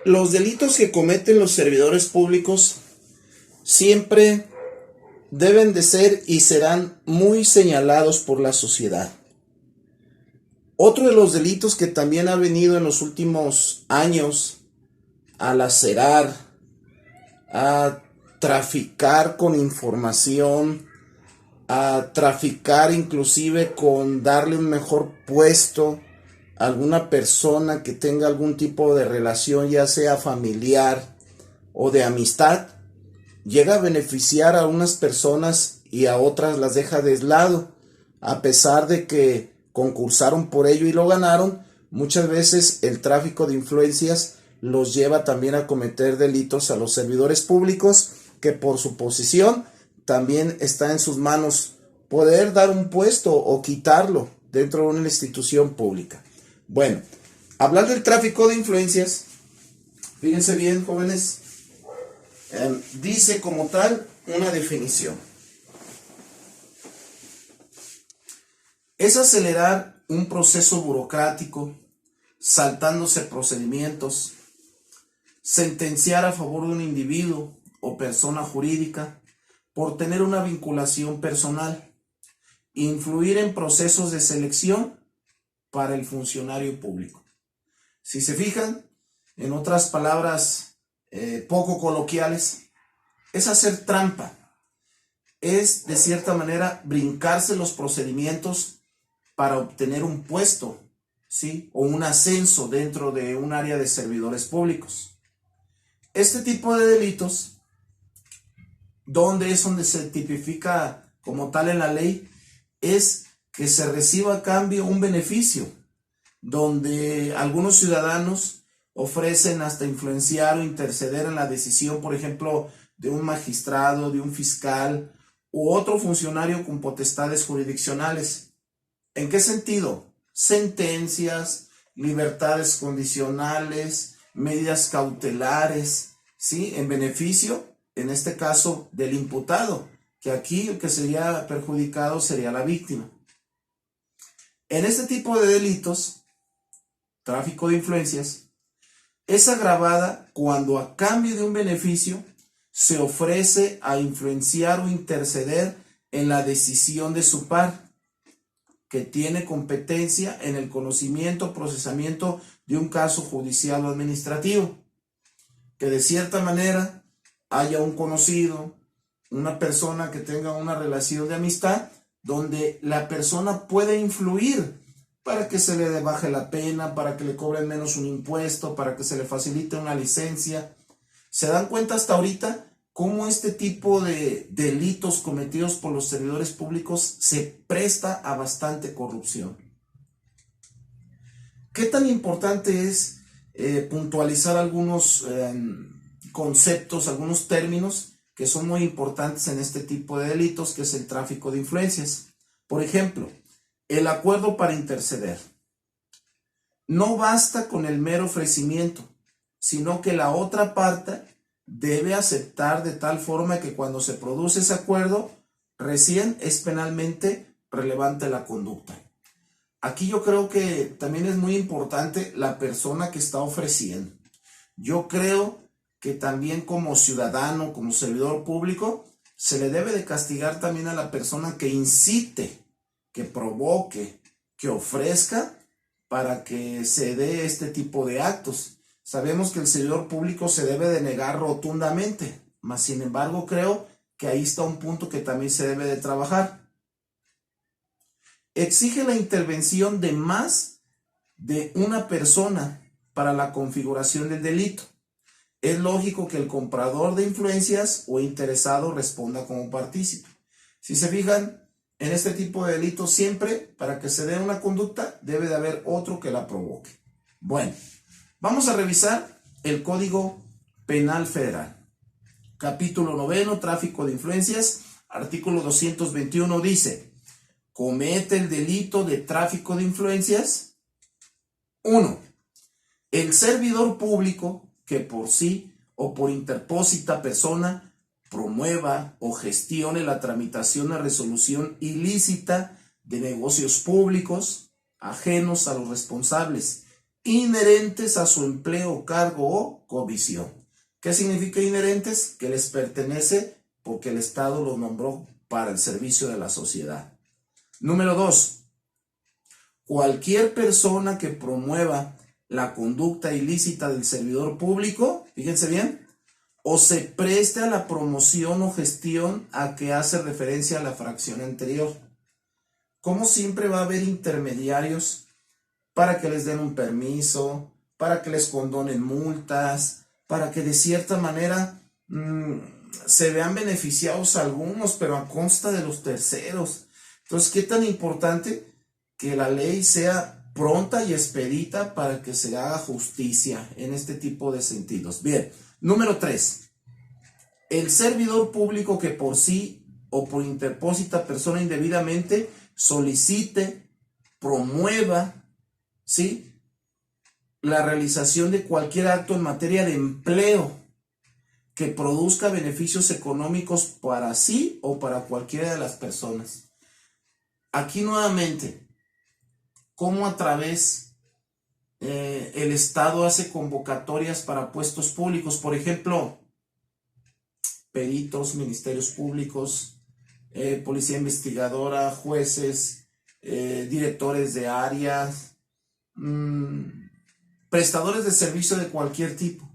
Los delitos que cometen los servidores públicos siempre deben de ser y serán muy señalados por la sociedad. Otro de los delitos que también ha venido en los últimos años a lacerar, a traficar con información, a traficar inclusive con darle un mejor puesto a alguna persona que tenga algún tipo de relación, ya sea familiar o de amistad, llega a beneficiar a unas personas y a otras las deja de lado, a pesar de que concursaron por ello y lo ganaron. Muchas veces el tráfico de influencias los lleva también a cometer delitos a los servidores públicos, que por su posición también está en sus manos poder dar un puesto o quitarlo dentro de una institución pública. Bueno, hablar del tráfico de influencias, fíjense bien, jóvenes, dice como tal una definición. Es acelerar un proceso burocrático, saltándose procedimientos, sentenciar a favor de un individuo o persona jurídica por tener una vinculación personal, influir en procesos de selección para el funcionario público. Si se fijan, en otras palabras poco coloquiales, es hacer trampa, es de cierta manera brincarse los procedimientos para obtener un puesto, ¿sí? O un ascenso dentro de un área de servidores públicos. Este tipo de delitos, donde es donde se tipifica como tal en la ley, es que se reciba a cambio un beneficio, donde algunos ciudadanos ofrecen hasta influenciar o interceder en la decisión, por ejemplo, de un magistrado, de un fiscal u otro funcionario con potestades jurisdiccionales. ¿En qué sentido? Sentencias, libertades condicionales, medidas cautelares, ¿sí? En beneficio, en este caso, del imputado, que aquí el que sería perjudicado sería la víctima. En este tipo de delitos, tráfico de influencias, es agravada cuando a cambio de un beneficio se ofrece a influenciar o interceder en la decisión de su par, que tiene competencia en el conocimiento o procesamiento de un caso judicial o administrativo, que de cierta manera haya un conocido, una persona que tenga una relación de amistad, donde la persona puede influir para que se le baje la pena, para que le cobren menos un impuesto, para que se le facilite una licencia. ¿Se dan cuenta hasta ahorita cómo este tipo de delitos cometidos por los servidores públicos se presta a bastante corrupción? ¿Qué tan importante es puntualizar algunos conceptos, algunos términos que son muy importantes en este tipo de delitos, que es el tráfico de influencias? Por ejemplo, el acuerdo para interceder. No basta con el mero ofrecimiento, sino que la otra parte debe aceptar de tal forma que cuando se produce ese acuerdo, recién es penalmente relevante la conducta. Aquí yo creo que también es muy importante la persona que está ofreciendo. Yo creo que también como ciudadano, como servidor público, se le debe de castigar también a la persona que incite, que provoque, que ofrezca para que se dé este tipo de actos. Sabemos que el servidor público se debe de negar rotundamente, mas sin embargo creo que ahí está un punto que también se debe de trabajar. Exige la intervención de más de una persona para la configuración del delito. Es lógico que el comprador de influencias o interesado responda como partícipe. Si se fijan, en este tipo de delitos siempre, para que se dé una conducta, debe de haber otro que la provoque. Bueno, vamos a revisar el Código Penal Federal. Capítulo 9, tráfico de influencias, artículo 221 dice: comete el delito de tráfico de influencias 1. El servidor público que por sí o por interpósita persona promueva o gestione la tramitación o resolución ilícita de negocios públicos ajenos a los responsables inherentes a su empleo, cargo o comisión. ¿Qué significa inherentes? Que les pertenece porque el Estado los nombró para el servicio de la sociedad. Número 2. Cualquier persona que promueva la conducta ilícita del servidor público, fíjense bien, o se preste a la promoción o gestión a que hace referencia a la fracción anterior. Como siempre va a haber intermediarios para que les den un permiso, para que les condonen multas, para que de cierta manera se vean beneficiados algunos, pero a costa de los terceros. Entonces, ¿qué tan importante que la ley sea pronta y expedita para que se haga justicia en este tipo de sentidos? Bien, número 3. El servidor público que por sí o por interpósita persona indebidamente solicite, promueva, ¿sí?, la realización de cualquier acto en materia de empleo que produzca beneficios económicos para sí o para cualquiera de las personas. Aquí nuevamente, ¿cómo a través el Estado hace convocatorias para puestos públicos? Por ejemplo, peritos, ministerios públicos, policía investigadora, jueces, directores de áreas, prestadores de servicio de cualquier tipo.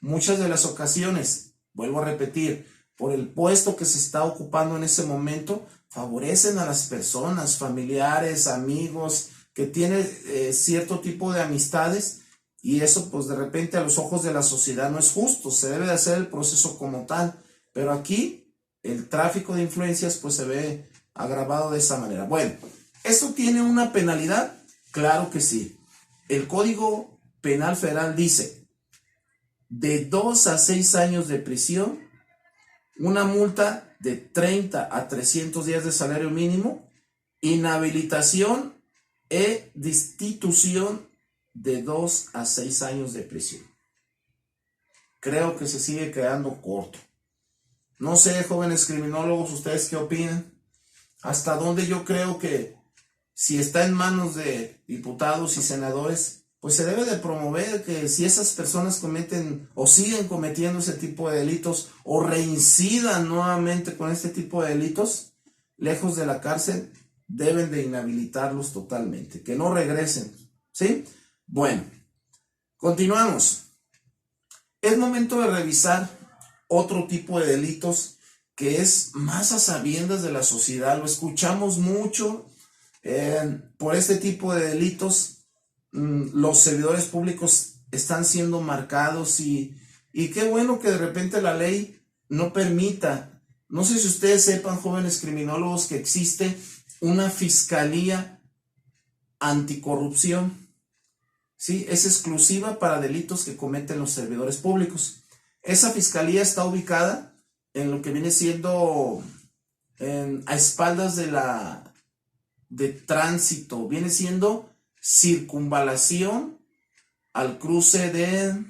Muchas de las ocasiones, vuelvo a repetir, por el puesto que se está ocupando en ese momento, favorecen a las personas, familiares, amigos, que tienen cierto tipo de amistades, y eso pues de repente a los ojos de la sociedad no es justo. Se debe de hacer el proceso como tal, pero aquí el tráfico de influencias pues se ve agravado de esa manera. Bueno, ¿esto tiene una penalidad? Claro que sí. El Código Penal Federal dice de 2 a 6 años de prisión, una multa de 30 a 300 días de salario mínimo, inhabilitación e destitución de 2 a 6 años de prisión. Creo que se sigue quedando corto. No sé, jóvenes criminólogos, ¿ustedes qué opinan? ¿Hasta dónde yo creo que si está en manos de diputados y senadores, pues se debe de promover que si esas personas cometen o siguen cometiendo ese tipo de delitos o reincidan nuevamente con este tipo de delitos, lejos de la cárcel, deben de inhabilitarlos totalmente, que no regresen, ¿sí? Bueno, continuamos. Es momento de revisar otro tipo de delitos que es más a sabiendas de la sociedad. Lo escuchamos mucho. Por este tipo de delitos, los servidores públicos están siendo marcados y qué bueno que de repente la ley no permita. No sé si ustedes sepan, jóvenes criminólogos, que existe una fiscalía anticorrupción, ¿sí? Es exclusiva para delitos que cometen los servidores públicos. Esa fiscalía está ubicada en lo que viene siendo a espaldas de tránsito, viene siendo circunvalación al cruce de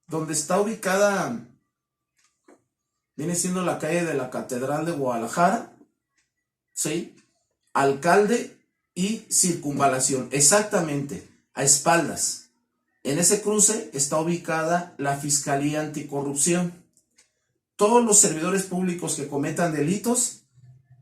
donde está ubicada, viene siendo la calle de la Catedral de Guadalajara, ¿sí? Alcalde y circunvalación, exactamente, a espaldas. En ese cruce está ubicada la Fiscalía Anticorrupción. Todos los servidores públicos que cometan delitos,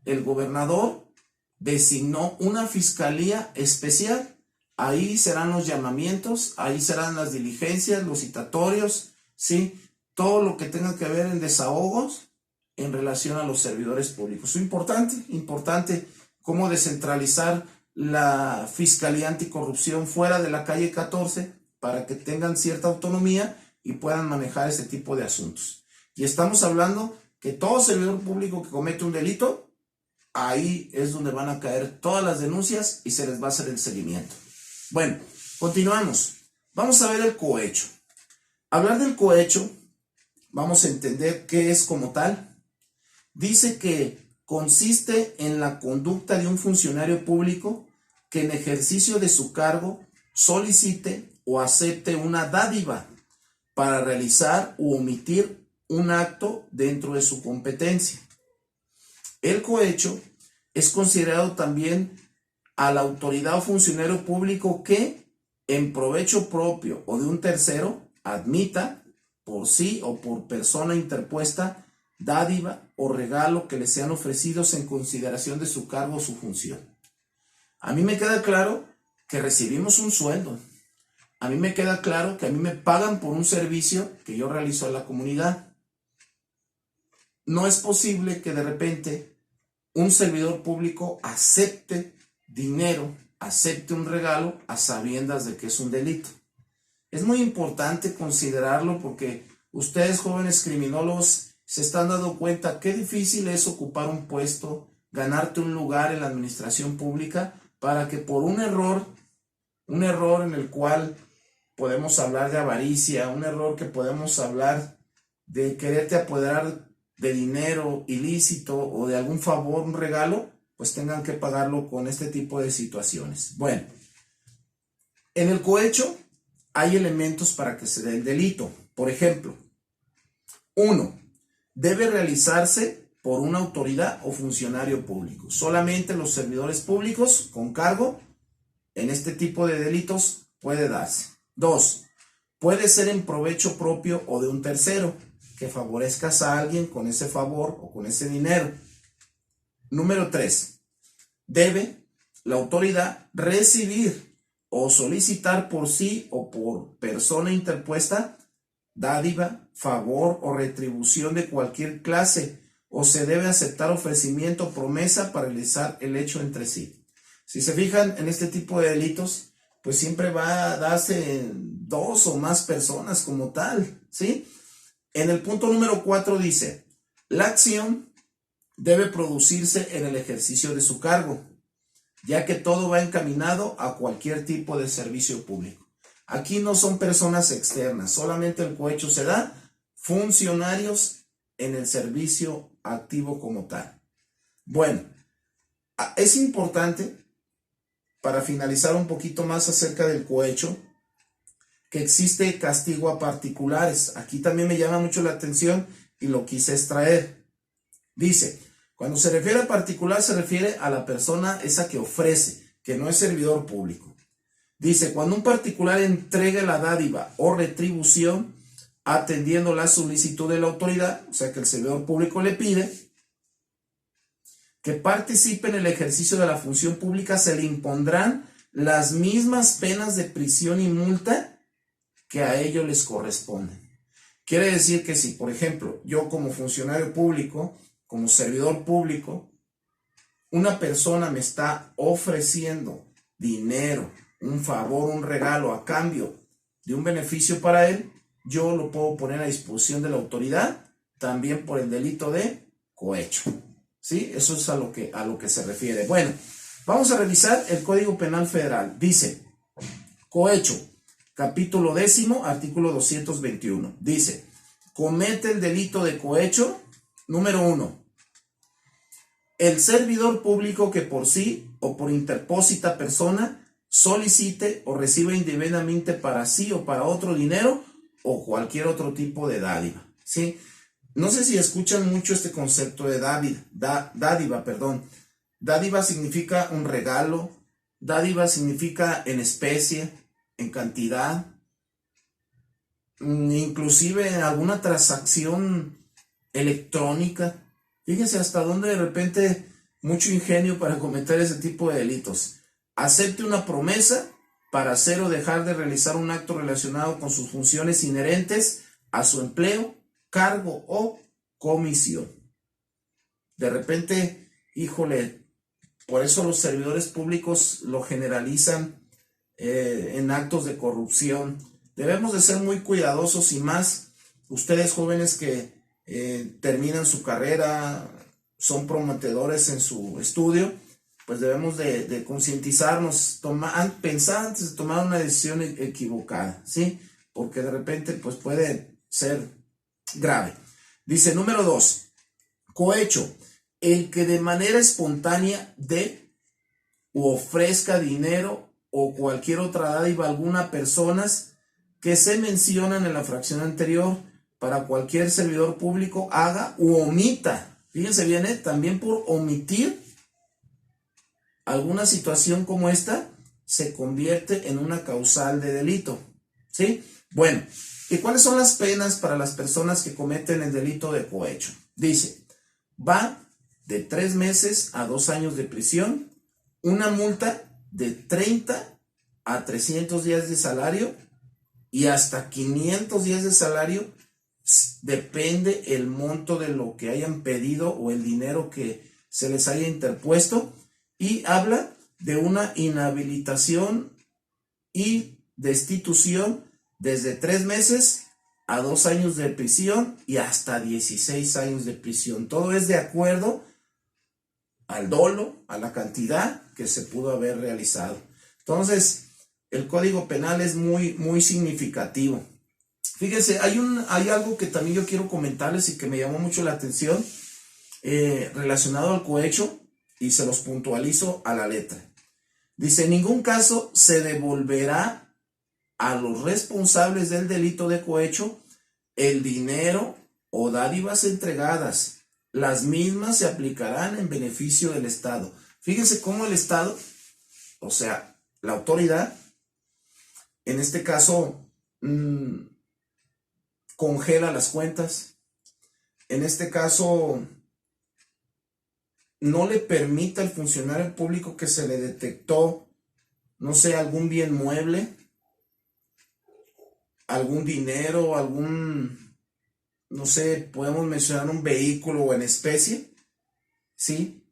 el gobernador designó una fiscalía especial. Ahí serán los llamamientos, ahí serán las diligencias, los citatorios, ¿sí? Todo lo que tenga que ver en desahogos en relación a los servidores públicos. Es importante cómo descentralizar la Fiscalía Anticorrupción fuera de la calle 14 para que tengan cierta autonomía y puedan manejar ese tipo de asuntos. Y estamos hablando que todo servidor público que comete un delito, ahí es donde van a caer todas las denuncias y se les va a hacer el seguimiento. Bueno, continuamos. Vamos a ver el cohecho. Hablar del cohecho, vamos a entender qué es como tal. Dice que consiste en la conducta de un funcionario público que en ejercicio de su cargo solicite o acepte una dádiva para realizar u omitir un acto dentro de su competencia. El cohecho es considerado también a la autoridad o funcionario público que, en provecho propio o de un tercero, admita por sí o por persona interpuesta dádiva o regalo que le sean ofrecidos en consideración de su cargo o su función. A mí me queda claro que recibimos un sueldo. A mí me queda claro que a mí me pagan por un servicio que yo realizo a la comunidad. No es posible que de repente un servidor público acepte dinero, acepte un regalo a sabiendas de que es un delito. Es muy importante considerarlo porque ustedes, jóvenes criminólogos, se están dando cuenta qué difícil es ocupar un puesto, ganarte un lugar en la administración pública para que por un error en el cual podemos hablar de avaricia, un error que podemos hablar de quererte apoderar de dinero ilícito o de algún favor, un regalo, pues tengan que pagarlo con este tipo de situaciones. Bueno, en el cohecho hay elementos para que se dé el delito. Por ejemplo, 1. Debe realizarse por una autoridad o funcionario público. Solamente los servidores públicos con cargo en este tipo de delitos puede darse. 2. Puede ser en provecho propio o de un tercero, que favorezcas a alguien con ese favor o con ese dinero. Número 3. Debe la autoridad recibir o solicitar por sí o por persona interpuesta dádiva, favor o retribución de cualquier clase, o se debe aceptar ofrecimiento o promesa para realizar el hecho entre sí. Si se fijan en este tipo de delitos, pues siempre va a darse 2 o más personas como tal, ¿sí? En el punto número 4 dice, la acción debe producirse en el ejercicio de su cargo, ya que todo va encaminado a cualquier tipo de servicio público. Aquí no son personas externas, solamente el cohecho se da funcionarios en el servicio activo como tal. Bueno, es importante, para finalizar un poquito más acerca del cohecho, que existe castigo a particulares. Aquí también me llama mucho la atención y lo quise extraer. Dice, cuando se refiere a particular se refiere a la persona esa que ofrece, que no es servidor público. Dice, cuando un particular entrega la dádiva o retribución atendiendo la solicitud de la autoridad, o sea que el servidor público le pide que participe en el ejercicio de la función pública, se le impondrán las mismas penas de prisión y multa que a ellos les corresponden. Quiere decir que si, por ejemplo, yo como funcionario público, como servidor público, una persona me está ofreciendo dinero, un favor, un regalo a cambio de un beneficio para él, yo lo puedo poner a disposición de la autoridad también por el delito de cohecho. ¿Sí? Eso es a lo que se refiere. Bueno, vamos a revisar el Código Penal Federal. Dice, cohecho, capítulo 10, artículo 221. Dice, comete el delito de cohecho, número 1. El servidor público que por sí o por interpósita persona solicite o reciba indebidamente para sí o para otro dinero o cualquier otro tipo de dádiva. ¿Sí? No sé si escuchan mucho este concepto de dádiva. Dádiva significa un regalo, dádiva significa en especie, en cantidad, inclusive en alguna transacción electrónica. Fíjense hasta dónde de repente mucho ingenio para cometer ese tipo de delitos. Acepte una promesa para hacer o dejar de realizar un acto relacionado con sus funciones inherentes a su empleo, cargo o comisión. De repente, híjole, por eso los servidores públicos lo generalizan en actos de corrupción. Debemos de ser muy cuidadosos y más ustedes jóvenes que terminan su carrera, son prometedores en su estudio, pues debemos de concientizarnos, pensar antes de tomar una decisión equivocada, ¿sí? Porque de repente pues puede ser grave. Dice número 2, cohecho, el que de manera espontánea dé u ofrezca dinero o cualquier otra dádiva a alguna personas que se mencionan en la fracción anterior para cualquier servidor público haga u omita. Fíjense bien, también por omitir alguna situación como esta se convierte en una causal de delito, ¿sí? Bueno, ¿y cuáles son las penas para las personas que cometen el delito de cohecho? Dice, va de 3 meses a 2 años de prisión, una multa de 30 a 300 días de salario y hasta 500 días de salario, depende el monto de lo que hayan pedido o el dinero que se les haya interpuesto, y habla de una inhabilitación y destitución desde 3 meses a 2 años de prisión y hasta 16 años de prisión. Todo es de acuerdo al dolo, a la cantidad que se pudo haber realizado. Entonces, el Código Penal es muy significativo. Fíjense, hay algo que también yo quiero comentarles y que me llamó mucho la atención relacionado al cohecho, y se los puntualizo a la letra. Dice, en ningún caso se devolverá a los responsables del delito de cohecho el dinero o dádivas entregadas. Las mismas se aplicarán en beneficio del Estado. Fíjense cómo el Estado, o sea, la autoridad, en este caso, congela las cuentas. En este caso, no le permite al funcionario público que se le detectó, no sé, algún bien mueble, algún dinero, no sé, podemos mencionar un vehículo o en especie, ¿sí?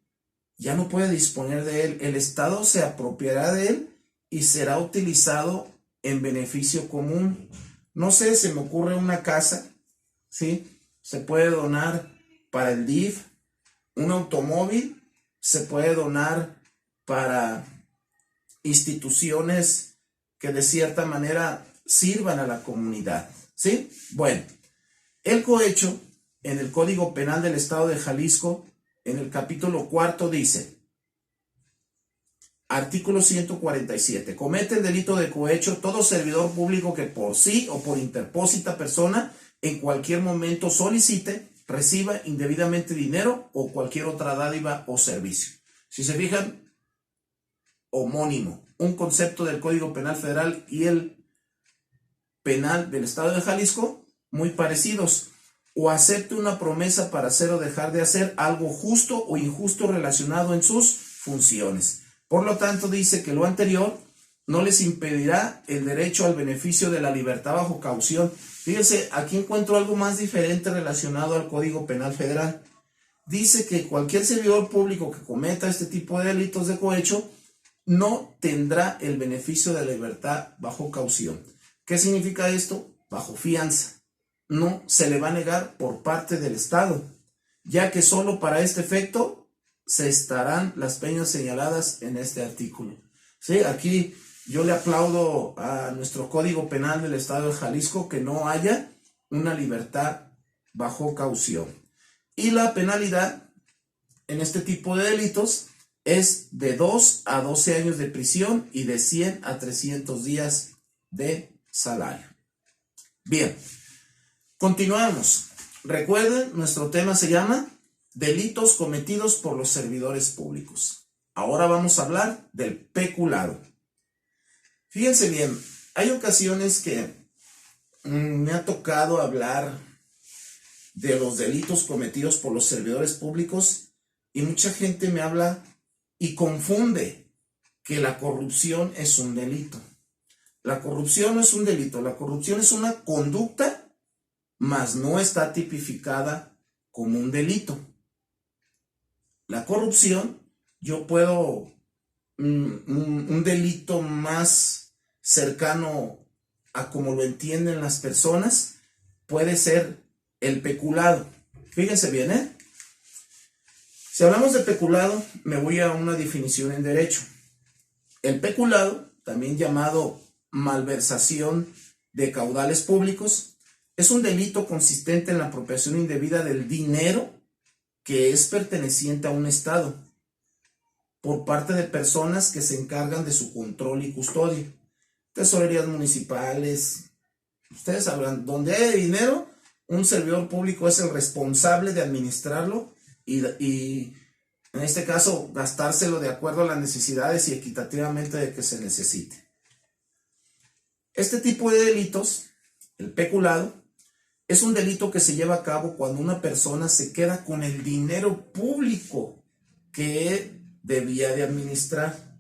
Ya no puede disponer de él. El Estado se apropiará de él y será utilizado en beneficio común. No sé, se me ocurre una casa, ¿sí? Se puede donar para el DIF. Un automóvil se puede donar para instituciones que de cierta manera sirvan a la comunidad, ¿sí? Bueno, el cohecho en el Código Penal del Estado de Jalisco, en el capítulo 4 dice, artículo 147, comete el delito de cohecho todo servidor público que por sí o por interpósita persona en cualquier momento solicite, reciba indebidamente dinero o cualquier otra dádiva o servicio. Si se fijan, homónimo, un concepto del Código Penal Federal y el Penal del Estado de Jalisco, muy parecidos. O acepte una promesa para hacer o dejar de hacer algo justo o injusto relacionado en sus funciones. Por lo tanto, dice que lo anterior no les impedirá el derecho al beneficio de la libertad bajo caución. Fíjense, aquí encuentro algo más diferente relacionado al Código Penal Federal. Dice que cualquier servidor público que cometa este tipo de delitos de cohecho no tendrá el beneficio de la libertad bajo caución. ¿Qué significa esto? Bajo fianza. No se le va a negar por parte del Estado, ya que solo para este efecto se estarán las penas señaladas en este artículo. Sí, aquí yo le aplaudo a nuestro Código Penal del Estado de Jalisco que no haya una libertad bajo caución. Y la penalidad en este tipo de delitos es de 2 a 12 años de prisión y de 100 a 300 días de salario. Bien, continuamos. Recuerden, nuestro tema se llama delitos cometidos por los servidores públicos. Ahora vamos a hablar del peculado. Fíjense bien, hay ocasiones que me ha tocado hablar de los delitos cometidos por los servidores públicos y mucha gente me habla y confunde que la corrupción es un delito. La corrupción no es un delito, la corrupción es una conducta, mas no está tipificada como un delito. La corrupción, yo puedo, un delito más cercano a como lo entienden las personas, puede ser el peculado. Fíjense bien, ¿eh? Si hablamos de peculado, me voy a una definición en derecho. El peculado, también llamado malversación de caudales públicos, es un delito consistente en la apropiación indebida del dinero que es perteneciente a un Estado por parte de personas que se encargan de su control y custodia. Tesorerías municipales, ustedes sabrán, donde hay dinero, un servidor público es el responsable de administrarlo y En este caso, gastárselo de acuerdo a las necesidades y equitativamente de que se necesite. Este tipo de delitos, el peculado, es un delito que se lleva a cabo cuando una persona se queda con el dinero público que debía de administrar.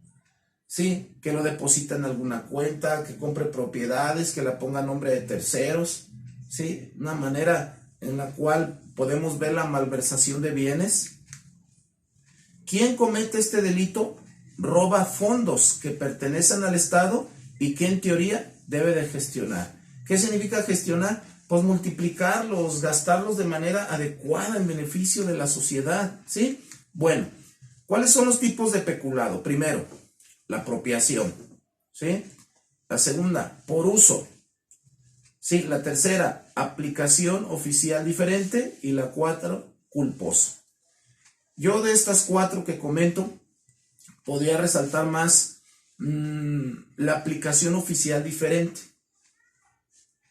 Sí, que lo deposita en alguna cuenta, que compre propiedades, que la ponga a nombre de terceros. Sí, una manera en la cual podemos ver la malversación de bienes. ¿Quién comete este delito? Roba fondos que pertenecen al Estado y que en teoría debe de gestionar. ¿Qué significa gestionar? Pues multiplicarlos, gastarlos de manera adecuada en beneficio de la sociedad, ¿sí? Bueno, ¿cuáles son los tipos de peculado? Primero, la apropiación, ¿sí? La segunda, por uso, ¿sí? La tercera, aplicación oficial diferente. Y la cuatro, culposo. Yo de estas cuatro que comento, podría resaltar más la aplicación oficial diferente.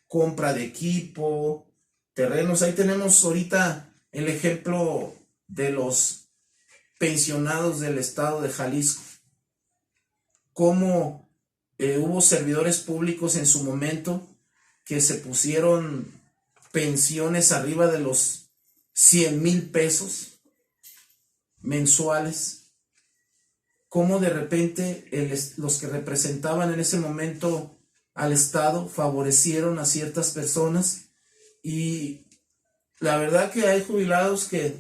Compra de equipo, terrenos. Ahí tenemos ahorita el ejemplo de los pensionados del estado de Jalisco. Cómo hubo servidores públicos en su momento que se pusieron pensiones arriba de los 100,000 pesos mensuales. Cómo de repente los que representaban en ese momento al Estado favorecieron a ciertas personas, y la verdad que hay jubilados que,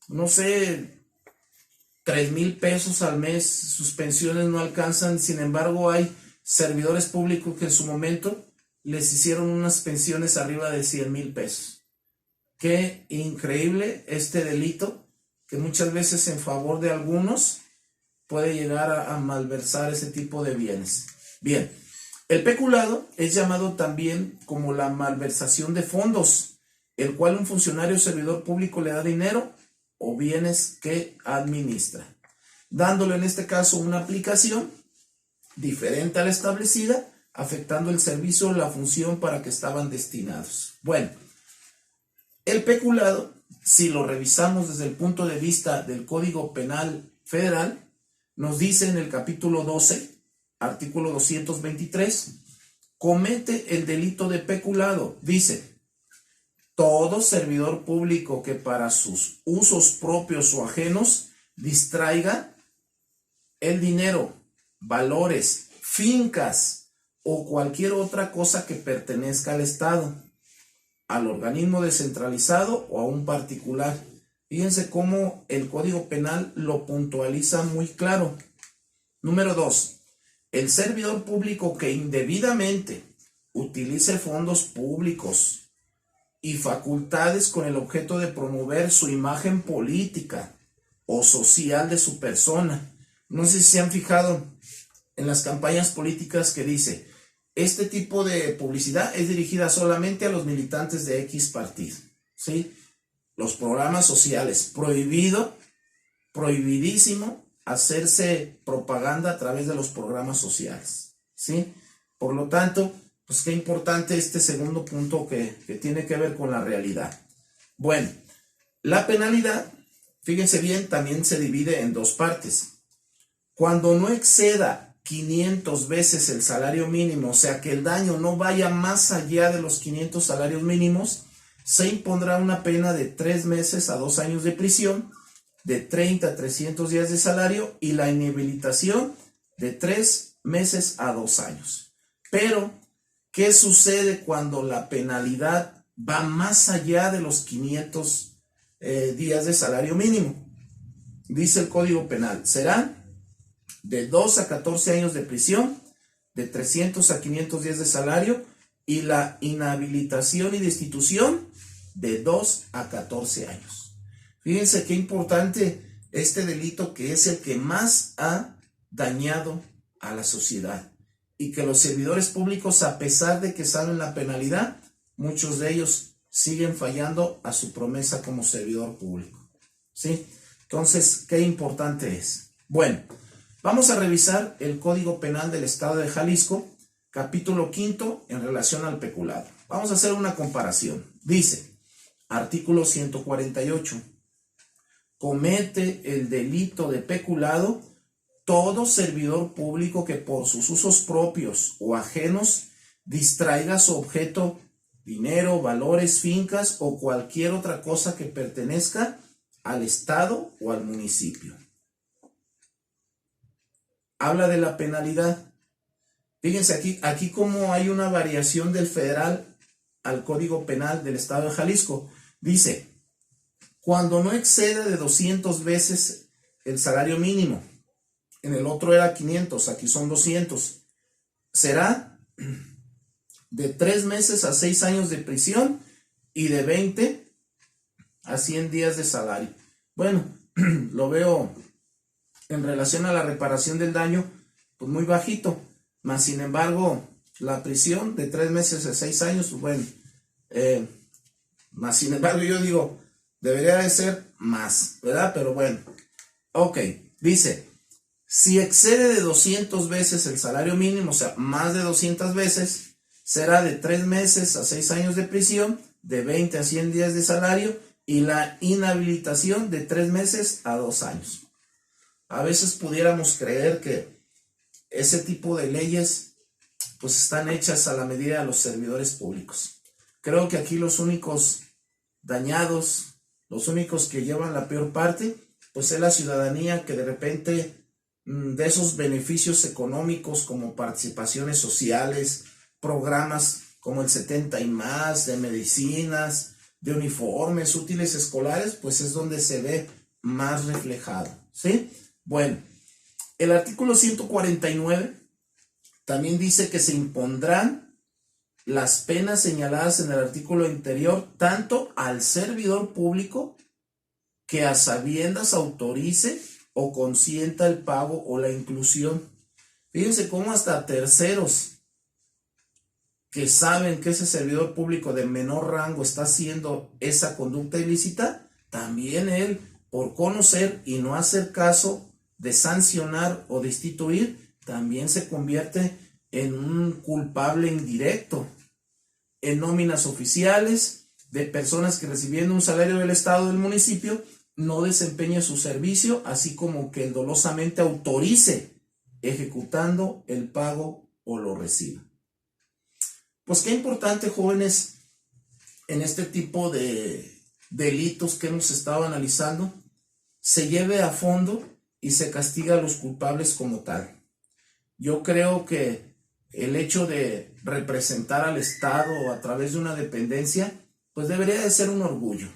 no sé, 3,000 pesos al mes, sus pensiones no alcanzan. Sin embargo, hay servidores públicos que en su momento les hicieron unas pensiones arriba de 100,000 pesos. Qué increíble este delito, que muchas veces en favor de algunos puede llegar a malversar ese tipo de bienes. Bien, el peculado es llamado también como la malversación de fondos, el cual un funcionario o servidor público le da dinero o bienes que administra, dándole en este caso una aplicación diferente a la establecida, afectando el servicio o la función para que estaban destinados. Bueno, el peculado, si lo revisamos desde el punto de vista del Código Penal Federal, nos dice en el capítulo 12, artículo 223, comete el delito de peculado. Dice: todo servidor público que para sus usos propios o ajenos distraiga el dinero, valores, fincas o cualquier otra cosa que pertenezca al Estado, al organismo descentralizado o a un particular. Fíjense cómo el Código Penal lo puntualiza muy claro. Número 2. El servidor público que indebidamente utilice fondos públicos y facultades con el objeto de promover su imagen política o social de su persona. No sé si se han fijado en las campañas políticas que dice: este tipo de publicidad es dirigida solamente a los militantes de X partido, ¿sí? Los programas sociales, prohibidísimo hacerse propaganda a través de los programas sociales, ¿sí? Por lo tanto, pues qué importante este segundo punto que tiene que ver con la realidad. Bueno, la penalidad, fíjense bien, también se divide en dos partes. Cuando no exceda 500 veces el salario mínimo, o sea que el daño no vaya más allá de los 500 salarios mínimos, se impondrá una pena de 3 meses a 2 años de prisión, de 30 a 300 días de salario y la inhabilitación de 3 meses a 2 años. Pero, ¿qué sucede cuando la penalidad va más allá de los 500 días de salario mínimo? Dice el Código Penal: serán de 2 a 14 años de prisión, de 300 a 500 días de salario y la inhabilitación y destitución de 2 a 14 años. Fíjense qué importante este delito, que es el que más ha dañado a la sociedad, y que los servidores públicos, a pesar de que saben la penalidad, muchos de ellos siguen fallando a su promesa como servidor público, ¿sí? Entonces, qué importante es. Bueno, vamos a revisar el Código Penal del Estado de Jalisco, capítulo 5, en relación al peculado. Vamos a hacer una comparación. Dice, artículo 148. comete el delito de peculado todo servidor público que por sus usos propios o ajenos distraiga su objeto, dinero, valores, fincas o cualquier otra cosa que pertenezca al Estado o al municipio. Habla de la penalidad. Fíjense aquí cómo hay una variación del federal al Código Penal del Estado de Jalisco. Dice, cuando no excede de 200 veces el salario mínimo, en el otro era 500, aquí son 200, será de 3 meses a 6 años de prisión y de 20 a 100 días de salario. Bueno, lo veo en relación a la reparación del daño, pues muy bajito, más sin embargo, la prisión de 3 meses a 6 años, bueno, más sin embargo yo digo, debería de ser más, ¿verdad? Pero bueno, ok, dice, si excede de 200 veces el salario mínimo, o sea, más de 200 veces, será de 3 meses a 6 años de prisión, de 20 a 100 días de salario y la inhabilitación de 3 meses a 2 años. A veces pudiéramos creer que ese tipo de leyes pues están hechas a la medida de los servidores públicos. Creo que aquí los únicos dañados, los únicos que llevan la peor parte, pues es la ciudadanía que de repente de esos beneficios económicos como participaciones sociales, programas como el 70 y más, de medicinas, de uniformes, útiles escolares, pues es donde se ve más reflejado, ¿sí? Bueno, el artículo 149 también dice que se impondrán las penas señaladas en el artículo anterior tanto al servidor público que a sabiendas autorice o consienta el pago o la inclusión. Fíjense cómo hasta terceros que saben que ese servidor público de menor rango está haciendo esa conducta ilícita, también él, por conocer y no hacer caso de sancionar o destituir, también se convierte en un culpable indirecto. En nóminas oficiales de personas que recibiendo un salario del Estado o del municipio no desempeña su servicio, así como que dolosamente autorice ejecutando el pago o lo reciba. Pues qué importante, jóvenes, en este tipo de delitos que hemos estado analizando, se lleve a fondo y se castiga a los culpables como tal. Yo creo que el hecho de representar al Estado a través de una dependencia, pues debería de ser un orgullo.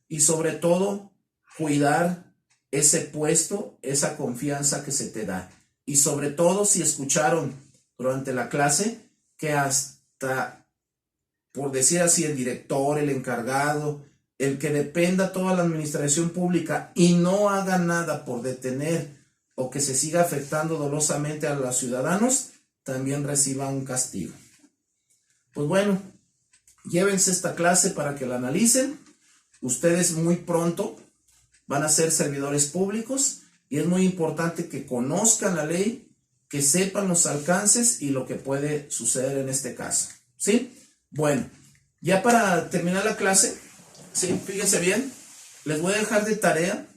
Y sobre todo, cuidar ese puesto, esa confianza que se te da. Y sobre todo, si escucharon durante la clase que hasta, por decir así, el director, el encargado, el que dependa toda la administración pública y no haga nada por detener o que se siga afectando dolosamente a los ciudadanos, también reciba un castigo. Pues bueno, llévense esta clase para que la analicen. Ustedes muy pronto van a ser servidores públicos y es muy importante que conozcan la ley, que sepan los alcances y lo que puede suceder en este caso, ¿sí? Bueno, ya para terminar la clase, sí, fíjense bien, les voy a dejar de tarea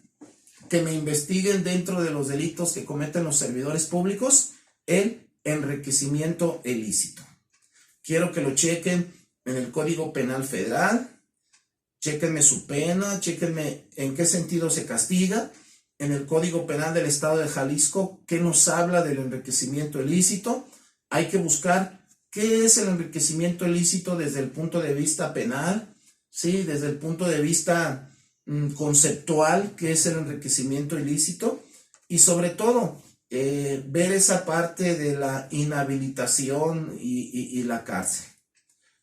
que me investiguen dentro de los delitos que cometen los servidores públicos el enriquecimiento ilícito. Quiero que lo chequen en el Código Penal Federal, chéquenme su pena, chéquenme en qué sentido se castiga, en el Código Penal del Estado de Jalisco, qué nos habla del enriquecimiento ilícito. Hay que buscar qué es el enriquecimiento ilícito desde el punto de vista penal, ¿sí? Desde el punto de vista conceptual, qué es el enriquecimiento ilícito, y sobre todo ver esa parte de la inhabilitación y la cárcel.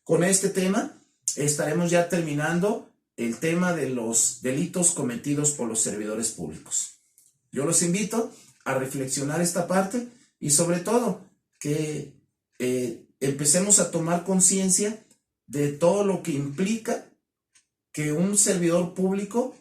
Con este tema estaremos ya terminando el tema de los delitos cometidos por los servidores públicos. Yo los invito a reflexionar esta parte y sobre todo que empecemos a tomar conciencia de todo lo que implica que un servidor público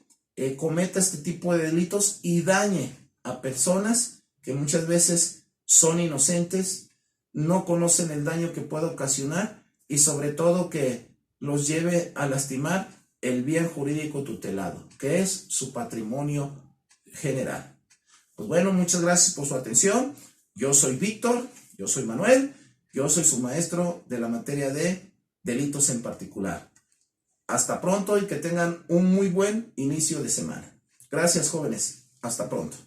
cometa este tipo de delitos y dañe a personas que muchas veces son inocentes, no conocen el daño que puede ocasionar y sobre todo que los lleve a lastimar el bien jurídico tutelado, que es su patrimonio general. Pues bueno, muchas gracias por su atención. Yo soy Víctor, yo soy Manuel, yo soy su maestro de la materia de delitos en particular. Hasta pronto y que tengan un muy buen inicio de semana. Gracias, jóvenes. Hasta pronto.